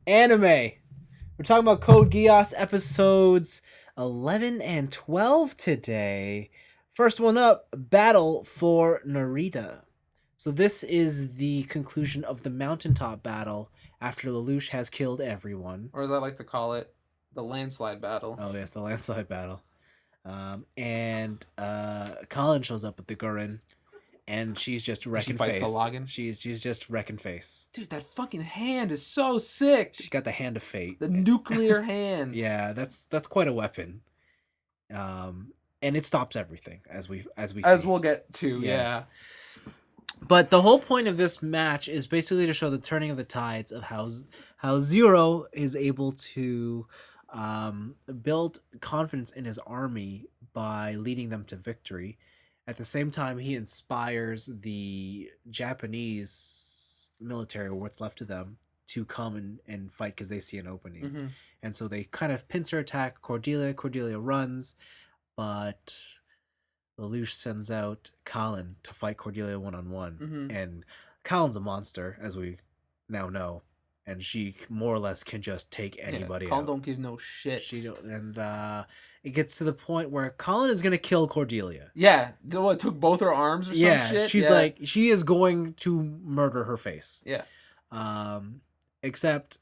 Anime. We're talking about Code Geass episodes 11 and 12 today. First one up, Battle for Narita. So this is the conclusion of the mountaintop battle after Lelouch has killed everyone. Or as I like to call it, the landslide battle. Oh yes, the landslide battle. And Colin shows up with the Gurren, and she's just wrecking face. She fights the Login? She's just wrecking face. Dude, that fucking hand is so sick. She got the hand of fate. The nuclear hand. Yeah, that's quite a weapon. And it stops everything as we see. We'll get to. Yeah. But the whole point of this match is basically to show the turning of the tides of how Zero is able to build confidence in his army by leading them to victory. At the same time, he inspires the Japanese military, or what's left of them, to come and fight because they see an opening. Mm-hmm. And so they kind of pincer attack Cordelia. Cordelia runs, but Lelouch sends out Colin to fight Cordelia one-on-one. Mm-hmm. And Colin's a monster, as we now know. And she more or less can just take anybody out. Colin don't give no shit. And it gets to the point where Colin is going to kill Cordelia. Yeah. What, took both her arms or some shit? She's like, she is going to murder her face. Yeah. Except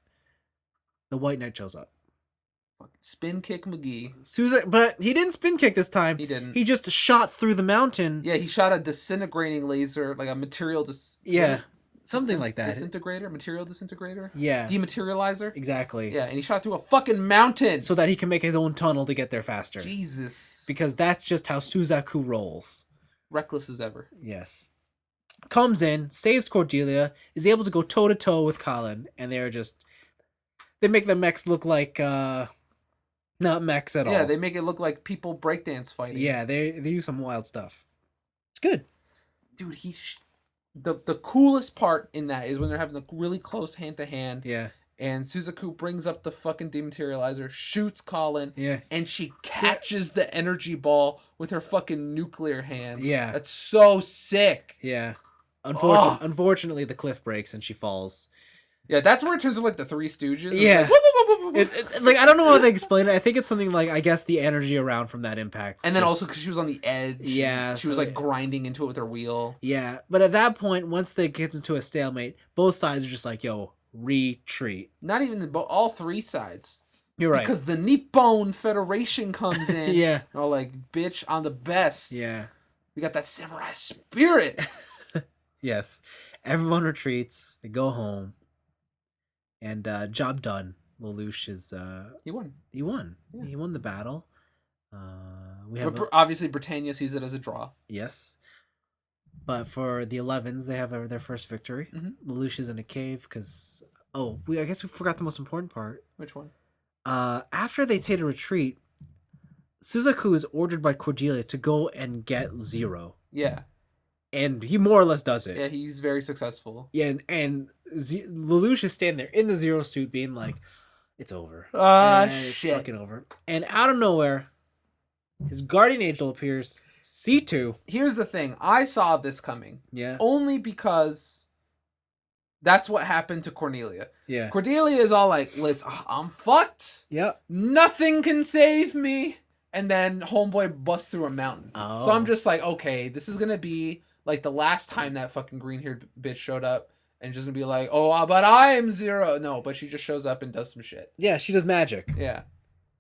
the White Knight shows up. Spin kick McGee. But he didn't spin kick this time. He didn't. He just shot through the mountain. Yeah, he shot a disintegrating laser, like a material something like that. Material disintegrator? Yeah. Dematerializer? Exactly. Yeah, and he shot through a fucking mountain. So that he can make his own tunnel to get there faster. Jesus. Because that's just how Suzaku rolls. Reckless as ever. Yes. Comes in, saves Cordelia, is able to go toe-to-toe with Colin, and they make the mechs look like, not mechs at all. Yeah, they make it look like people breakdance fighting. Yeah, they use some wild stuff. It's good. Dude, the coolest part in that is when they're having a really close hand-to-hand. Yeah. And Suzaku brings up the fucking dematerializer, shoots Colin, yeah, and she catches the energy ball with her fucking nuclear hand. Yeah. That's so sick. Yeah. Unfortunately, the cliff breaks and she falls. Yeah, that's where it turns into like the Three Stooges. Yeah. Like, I don't know how they explain it. I think it's something like, I guess, the energy around from that impact. And then also because she was on the edge. Yeah. She was like grinding into it with her wheel. Yeah. But at that point, once they get into a stalemate, both sides are just like, yo, retreat. Not even all three sides. You're right. Because the Nippon Federation comes in. Yeah. And are like, bitch, I'm the best. Yeah. We got that samurai spirit. Yes. Everyone retreats. They go home. And job done. Lelouch is... He won. He won. Yeah. He won the battle. Obviously, Britannia sees it as a draw. Yes. But for the 11s, they have their first victory. Mm-hmm. Lelouch is in a cave because... I guess we forgot the most important part. Which one? After they take a retreat, Suzaku is ordered by Cordelia to go and get Zero. Yeah. And he more or less does it. Yeah, he's very successful. Yeah, and Lelouch is standing there in the Zero suit being like, it's over. Shit. It's fucking over. And out of nowhere, his guardian angel appears, C2. Here's the thing. I saw this coming. Yeah. Only because that's what happened to Cornelia. Yeah. Cordelia is all like, listen, I'm fucked. Yep. Nothing can save me. And then homeboy busts through a mountain. Oh. So I'm just like, okay, this is going to be like the last time that fucking green-haired bitch showed up. And just going to be like, oh, but I am Zero. No, but she just shows up and does some shit. Yeah, she does magic. Yeah.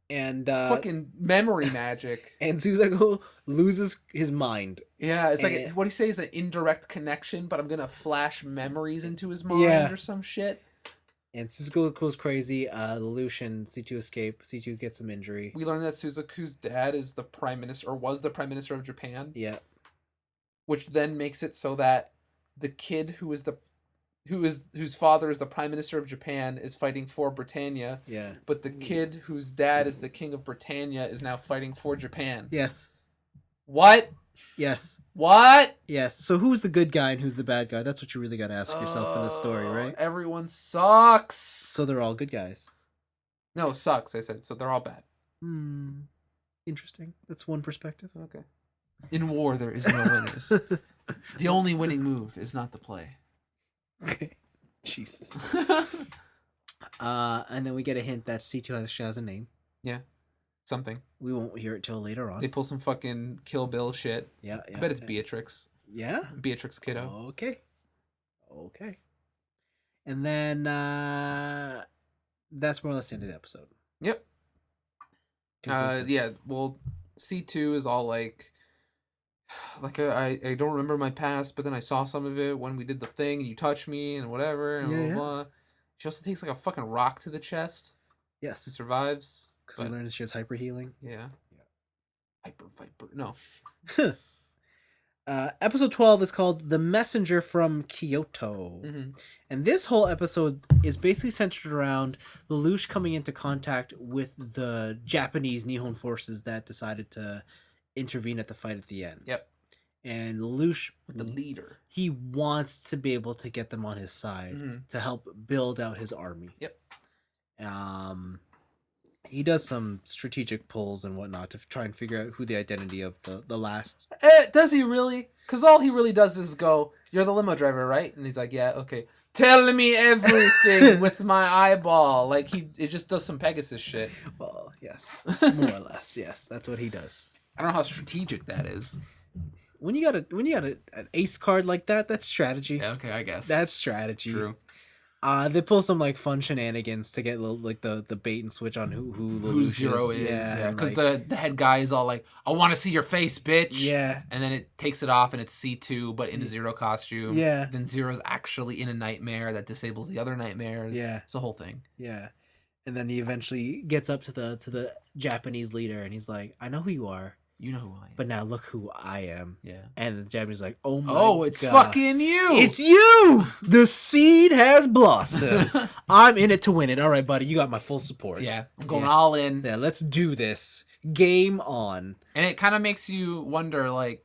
And fucking memory magic. And Suzaku loses his mind. Yeah, it's like what he says is an indirect connection, but I'm gonna flash memories into his mind or some shit. And Suzaku goes crazy. Lelouch and C2 escape. C2 gets some injury. We learned that Suzaku's dad is the prime minister, or was the prime minister of Japan. Yeah. Which then makes it so that the kid whose father is the prime minister of Japan is fighting for Britannia. Yeah. But the kid whose dad is the king of Britannia is now fighting for Japan. Yes. What? Yes. What? Yes. So who's the good guy and who's the bad guy? That's what you really got to ask yourself in this story, right? Everyone sucks. So they're all good guys. No, sucks, I said. So they're all bad. Interesting. That's one perspective. Okay. In war, there is no winners. The only winning move is not the play. Okay. Jesus. And then we get a hint that C2 has a name. Yeah, something. We won't hear it till later on. They pull some fucking Kill Bill shit. Yeah, I bet it's Beatrix. Yeah. Beatrix Kiddo. Okay. And then that's more or less the end of the episode. Yep. Yeah. Well, C2 is all like I don't remember my past, but then I saw some of it when we did the thing and you touched me and whatever and blah, blah, blah. She also takes like a fucking rock to the chest. Yes. And survives. Because we learned she has hyper healing. Yeah. Hyper Viper. No. Episode 12 is called The Messenger from Kyoto. Mm-hmm. And this whole episode is basically centered around Lelouch coming into contact with the Japanese Nihon forces that decided to intervene at the fight at the end. Yep. And Lelouch, with the leader, he wants to be able to get them on his side to help build out his army. Yep. He does some strategic pulls and whatnot to try and figure out who the identity of the last. Does he really? Because all he really does is go, "You're the limo driver, right?" And he's like, "Yeah, okay." Telling me everything with my eyeball. Like it just does some Pegasus shit. Well, yes, more or less, yes. That's what he does. I don't know how strategic that is. When you got an ace card like that, that's strategy. Yeah, okay, I guess that's strategy. True. They pull some like fun shenanigans to get like the bait and switch on who Zero is. Yeah, because like, the head guy is all like, "I want to see your face, bitch." Yeah, and then it takes it off and it's C2 but in a Zero costume. Yeah. Then Zero's actually in a nightmare that disables the other nightmares. Yeah, it's a whole thing. Yeah, and then he eventually gets up to the Japanese leader and he's like, "I know who you are. You know who I am. But now look who I am." Yeah. And the Japanese like, "Oh my God. It's fucking you. It's you! The seed has blossomed. I'm in it to win it. All right, buddy. You got my full support." Yeah. I'm going all in. Yeah, let's do this. Game on. And it kind of makes you wonder, like,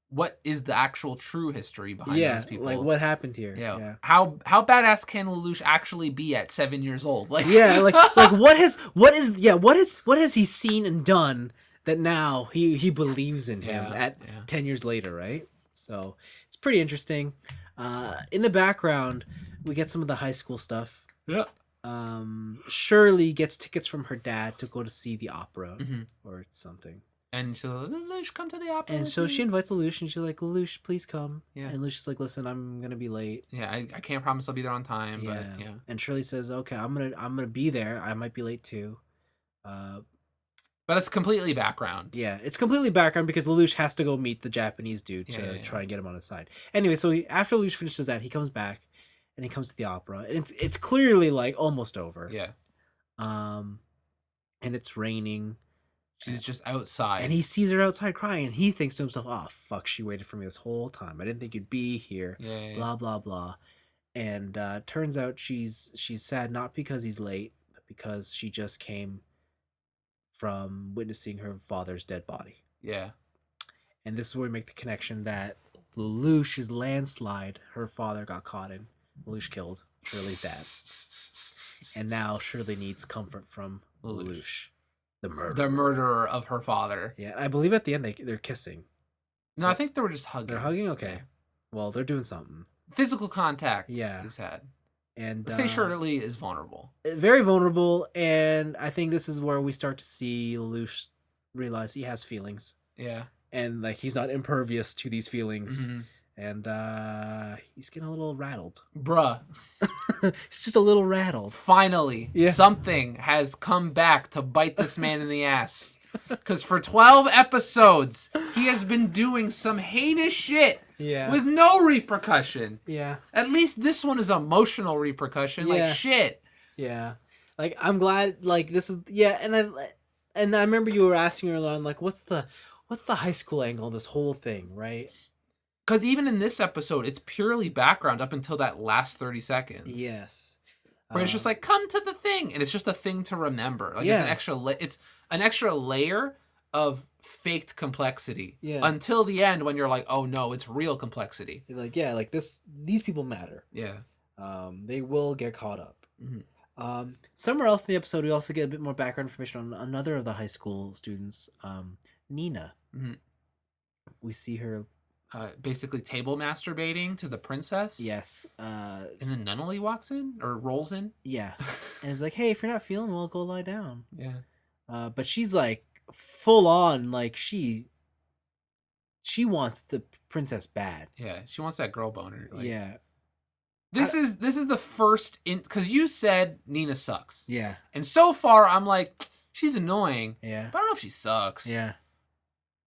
what is the actual true history behind those people? Like what happened here? Yeah. How badass can Lelouch actually be at 7 years old? Like like what has he seen and done that now he believes in him at 10 years later, right? So it's pretty interesting. In the background, we get some of the high school stuff. Yeah. Shirley gets tickets from her dad to go to see the opera or something. And she's like, "Lelouch, come to the opera." And so she invites Lelouch and she's like, "Lelouch, please come." Yeah. And Lelouch's like, "Listen, I'm gonna be late." Yeah, I can't promise I'll be there on time, but yeah. And Shirley says, "Okay, I'm gonna be there. I might be late too." But it's completely background. Yeah, it's completely background because Lelouch has to go meet the Japanese dude to try and get him on his side. Anyway, so after Lelouch finishes that, he comes back and he comes to the opera. And it's clearly like almost over. Yeah. And it's raining. She's just outside. And he sees her outside crying and he thinks to himself, "Oh, fuck, she waited for me this whole time. I didn't think you'd be here." Yeah. Blah, blah, blah. And turns out she's sad not because he's late, but because she just came from witnessing her father's dead body. Yeah. And this is where we make the connection that Lelouch's landslide, her father got caught in. Lelouch killed Shirley's dad. And now Shirley needs comfort from Lelouch. The murderer of her father. Yeah, I believe at the end they're kissing. No, I think they were just hugging. They're hugging? Okay. Yeah. Well, they're doing something. Physical contact is had. And say Shirley is vulnerable. Very vulnerable, and I think this is where we start to see Lelouch realize he has feelings. Yeah. And like he's not impervious to these feelings. And he's getting a little rattled. Bruh. He's just a little rattled. Finally, something has come back to bite this man in the ass. Because for 12 episodes, he has been doing some heinous shit with no repercussion. Yeah. At least this one is emotional repercussion. Like, shit. Yeah. Like, I'm glad, like, this is, and I remember you were asking earlier on, like, what's the high school angle on this whole thing, right? Because even in this episode, it's purely background up until that last 30 seconds. Yes. Where it's just like, come to the thing. And it's just a thing to remember. Like, it's an extra layer of faked complexity. Yeah. Until the end when you're like, oh no, it's real complexity. Like, like these people matter. Yeah. They will get caught up. Somewhere else in the episode, we also get a bit more background information on another of the high school students, Nina. We see her basically table masturbating to the princess. Yes. And then Nunnally walks in or rolls in. Yeah. and it's like, hey, if you're not feeling well, go lie down. Yeah. But she's like full on, like she wants the princess bad. Yeah, she wants that girl boner. Like, yeah. This is the first because you said Nina sucks. Yeah. And so far I'm like, she's annoying. Yeah. But I don't know if she sucks. Yeah.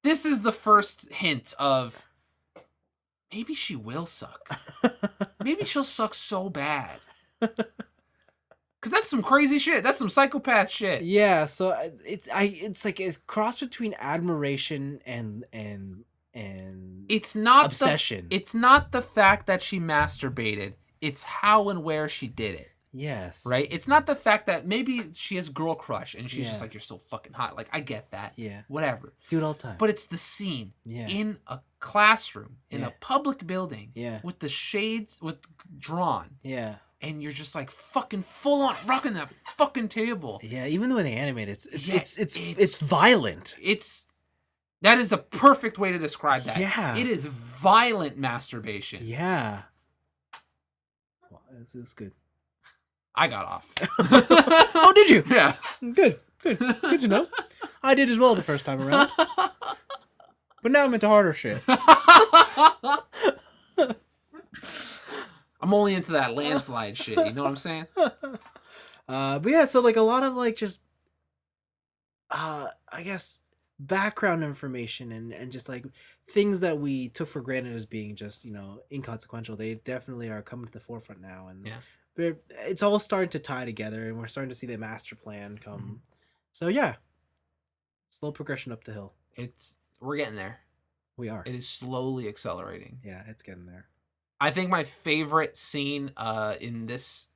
This is the first hint of maybe she will suck. Maybe she'll suck so bad. Cause that's some crazy shit. That's some psychopath shit. Yeah, so it's like a cross between admiration and it's not obsession. It's not the fact that she masturbated. It's how and where she did it. Yes. Right? It's not the fact that maybe she has girl crush and she's just like, you're so fucking hot. Like, I get that. Yeah. Whatever. Do it all the time. But it's the scene Yeah. in a classroom, in Yeah. a public building, Yeah. with the shades drawn. Yeah. And you're just like fucking full on rocking that fucking table. Yeah, even the way they animate it, it's violent. That is the perfect way to describe that. Yeah. It is violent masturbation. Yeah. Well, it's good. I got off. Oh, did you? Yeah. Good to know. I did as well the first time around. But now I'm into harder shit. I'm only into that landslide shit, you know what I'm saying? But yeah, so like a lot of like just I guess background information and just like things that we took for granted as being just, you know, inconsequential, they definitely are coming to the forefront now, and it's all starting to tie together, and we're starting to see the master plan come. Mm-hmm. So yeah, slow progression up the hill. We're getting there. We are. It is slowly accelerating. Yeah, it's getting there. I think my favorite scene in this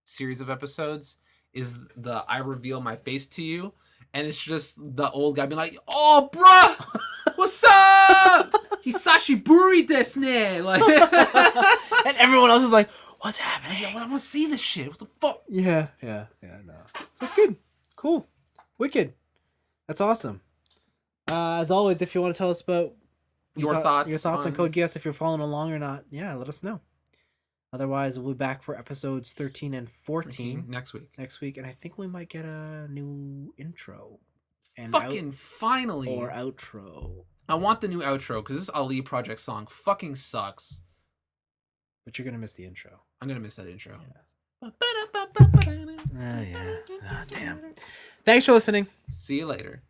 series of episodes is the I reveal my face to you, and it's just the old guy being like, "Oh, bruh, what's up? Hisashiburi desu ne." Like, and everyone else is like, "What's happening? I want to see this shit. What the fuck?" Yeah, no. So it's good, cool, wicked. That's awesome. As always, if you want to tell us about your thoughts on Code Geass, if you're following along or not, yeah, let us know. Otherwise, we'll be back for episodes 13 and 14 next week, and I think we might get a new intro and finally, or outro. I want the new outro because this Ali Project song fucking sucks. But you're gonna miss the intro. I'm gonna miss that intro. Yeah. Oh yeah. Oh, damn. Thanks for listening. See you later.